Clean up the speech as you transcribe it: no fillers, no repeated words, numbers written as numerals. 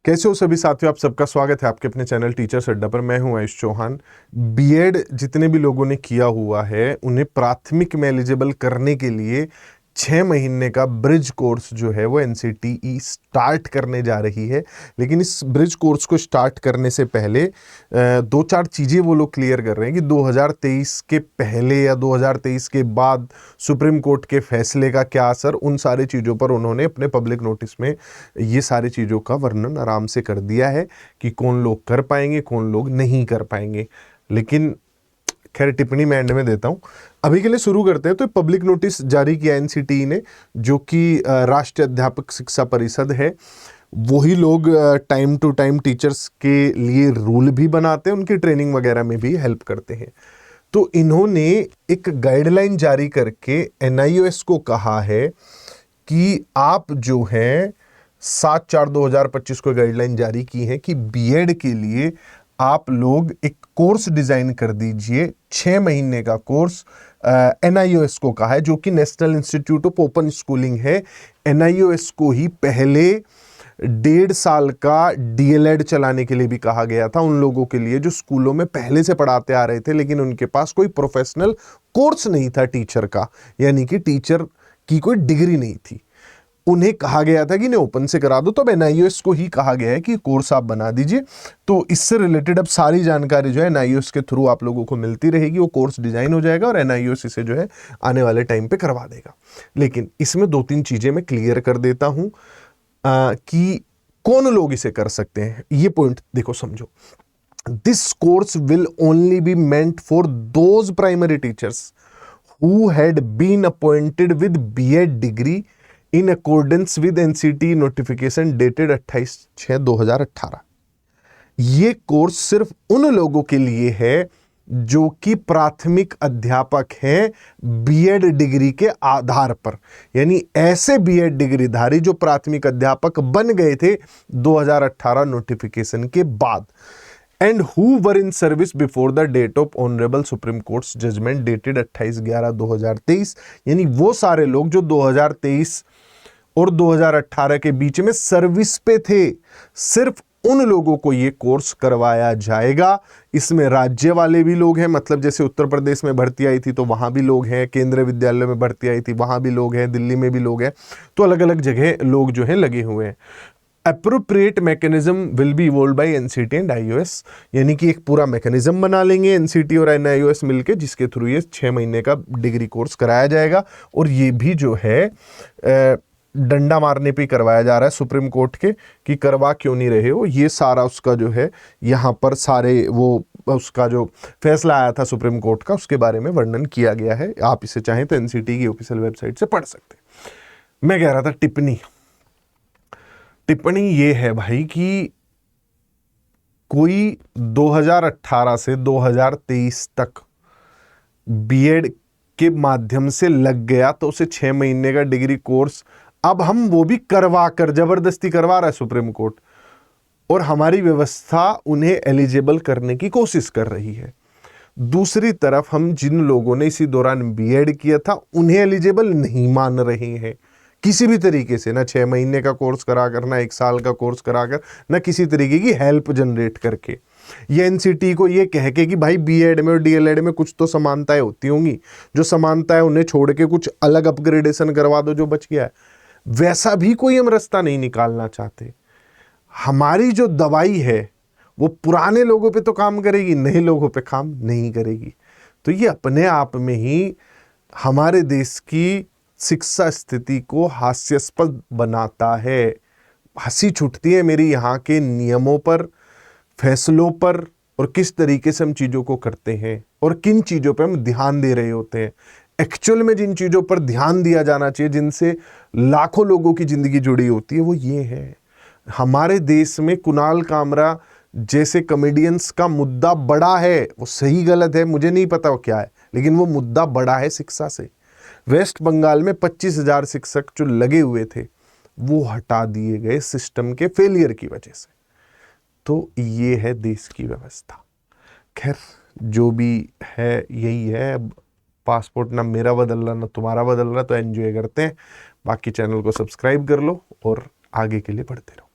कैसे हो सभी साथियों, आप सबका स्वागत है आपके अपने चैनल टीचर्स अड्डा पर। मैं हूं आयुष चौहान। बीएड जितने भी लोगों ने किया हुआ है उन्हें प्राथमिक में एलिजिबल करने के लिए 6 महीने का ब्रिज कोर्स जो है वो एनसीटीई स्टार्ट करने जा रही है। लेकिन इस ब्रिज कोर्स को स्टार्ट करने से पहले दो चार चीज़ें वो लोग क्लियर कर रहे हैं कि 2023 के पहले या 2023 के बाद सुप्रीम कोर्ट के फैसले का क्या असर, उन सारी चीज़ों पर उन्होंने अपने पब्लिक नोटिस में ये सारी चीज़ों का वर्णन आराम से कर दिया है कि कौन लोग कर पाएंगे, कौन लोग नहीं कर पाएंगे। लेकिन खैर टिप्पणी मैं एंड में देता हूं। अभी के लिए शुरू करते हैं। तो पब्लिक नोटिस जारी किया एनसीटीई ने, जो कि राष्ट्रीय अध्यापक शिक्षा परिषद है। वही लोग टाइम टू टाइम टीचर्स के लिए रूल भी बनाते हैं, उनकी ट्रेनिंग वगैरह में भी हेल्प करते हैं। तो इन्होंने एक गाइडलाइन जारी करके एनआईओएस को कहा है कि आप जो है 7/4/2025 को गाइडलाइन जारी की है कि बीएड के लिए आप लोग एक कोर्स डिजाइन कर दीजिए, 6 महीने का कोर्स। एनआईओएस को कहा है, जो कि national institute of open schooling है। एनआईओएस को ही पहले 1.5 साल का डीएलएड चलाने के लिए भी कहा गया था, उन लोगों के लिए जो स्कूलों में पहले से पढ़ाते आ रहे थे लेकिन उनके पास कोई प्रोफेशनल कोर्स नहीं था टीचर का, यानी कि टीचर की कोई डिग्री नहीं थी। उन्हें कहा गया था कि इन्हें ओपन से करा दो, तो अब एनआईओएस को ही कहा गया है कि कोर्स आप बना दीजिए। तो इससे रिलेटेड अब सारी जानकारी जो है एनआईओएस के थ्रू आप लोगों को मिलती रहेगी। वो कोर्स डिजाइन हो जाएगा और एनआईओएस इसे जो है आने वाले टाइम पे करवा देगा। लेकिन इसमें 2-3 चीजें मैं क्लियर कर देता हूं कि कौन लोग इसे कर सकते हैं। ये पॉइंट देखो, समझो। This course will only be meant for those primary teachers who had been appointed with BEd degree in accordance with NCT notification dated 28/6/2018। ये कोर्स सिर्फ उन लोगों के लिए है जो कि प्राथमिक अध्यापक हैं बीएड डिग्री के आधार पर, यानी ऐसे बीएड डिग्रीधारी जो प्राथमिक अध्यापक बन गए थे 2018 नोटिफिकेशन के बाद, and who were in service before the date of honourable supreme court's judgement dated 28/11/2023। यानी वो सारे लोग जो 2023 और 2018 के बीच में सर्विस पे थे, सिर्फ उन लोगों को ये कोर्स करवाया जाएगा। इसमें राज्य वाले भी लोग हैं, मतलब जैसे उत्तर प्रदेश में भर्ती आई थी तो वहां भी लोग हैं, केंद्रीय विद्यालय में भर्ती आई थी वहां भी लोग हैं, दिल्ली में भी लोग हैं, तो अलग अलग जगह लोग जो है लगे हुए हैं। Appropriate mechanism will be evolve bye NCT and iOS, यानी कि एक पूरा मैकेनिज्म बना लेंगे एनसीटी और एनआईओएस मिलकर, जिसके थ्रू ये 6 महीने का डिग्री कोर्स कराया जाएगा। और ये भी जो है डंडा मारने पे करवाया जा रहा है सुप्रीम कोर्ट के कि करवा क्यों नहीं रहे हो। ये सारा उसका जो है यहाँ पर सारे वो उसका जो फैसला आया था सुप्रीम कोर्ट का, उसके बारे में वर्णन किया गया है। आप इसे चाहें तो एनसीटी की ऑफिशियल वेबसाइट से पढ़ सकते हैं। मैं कह रहा था टिप्पणी ये है भाई कि कोई 2018 से 2023 तक बीएड के माध्यम से लग गया तो उसे 6 महीने का डिग्री कोर्स अब हम वो भी करवा कर जबरदस्ती करवा रहा है सुप्रीम कोर्ट, और हमारी व्यवस्था उन्हें एलिजिबल करने की कोशिश कर रही है। दूसरी तरफ हम जिन लोगों ने इसी दौरान बीएड किया था उन्हें एलिजिबल नहीं मान रहे हैं किसी भी तरीके से, ना 6 महीने का कोर्स कराकर, ना 1 साल का कोर्स कराकर, ना किसी तरीके की हेल्प जनरेट करके। ये एनसीटी को ये कह के कि भाई बीएड में और डीएलएड में कुछ तो समानताएं होती होंगी, जो समानता है उन्हें छोड़ के कुछ अलग अपग्रेडेशन करवा दो जो बच गया है। वैसा भी कोई हम रास्ता नहीं निकालना चाहते। हमारी जो दवाई है वो पुराने लोगों पे तो काम करेगी, नए लोगों पे काम नहीं करेगी। तो ये अपने आप में ही हमारे देश की शिक्षा स्थिति को हास्यास्पद बनाता है। हंसी छूटती है मेरी यहाँ के नियमों पर, फैसलों पर, और किस तरीके से हम चीज़ों को करते हैं और किन चीज़ों पर हम ध्यान दे रहे होते हैं। एक्चुअल में जिन चीज़ों पर ध्यान दिया जाना चाहिए, जिनसे लाखों लोगों की ज़िंदगी जुड़ी होती है, वो ये है। हमारे देश में कुणाल कामरा जैसे कॉमेडियंस का मुद्दा बड़ा है, वो सही गलत है मुझे नहीं पता वो क्या है, लेकिन वो मुद्दा बड़ा है शिक्षा से। वेस्ट बंगाल में 25,000 शिक्षक जो लगे हुए थे वो हटा दिए गए सिस्टम के फेलियर की वजह से। तो ये है देश की व्यवस्था। खैर जो भी है यही है। पासपोर्ट ना मेरा बदल रहा ना तुम्हारा बदल रहा, तो एंजॉय करते हैं। बाकी चैनल को सब्सक्राइब कर लो और आगे के लिए बढ़ते रहो।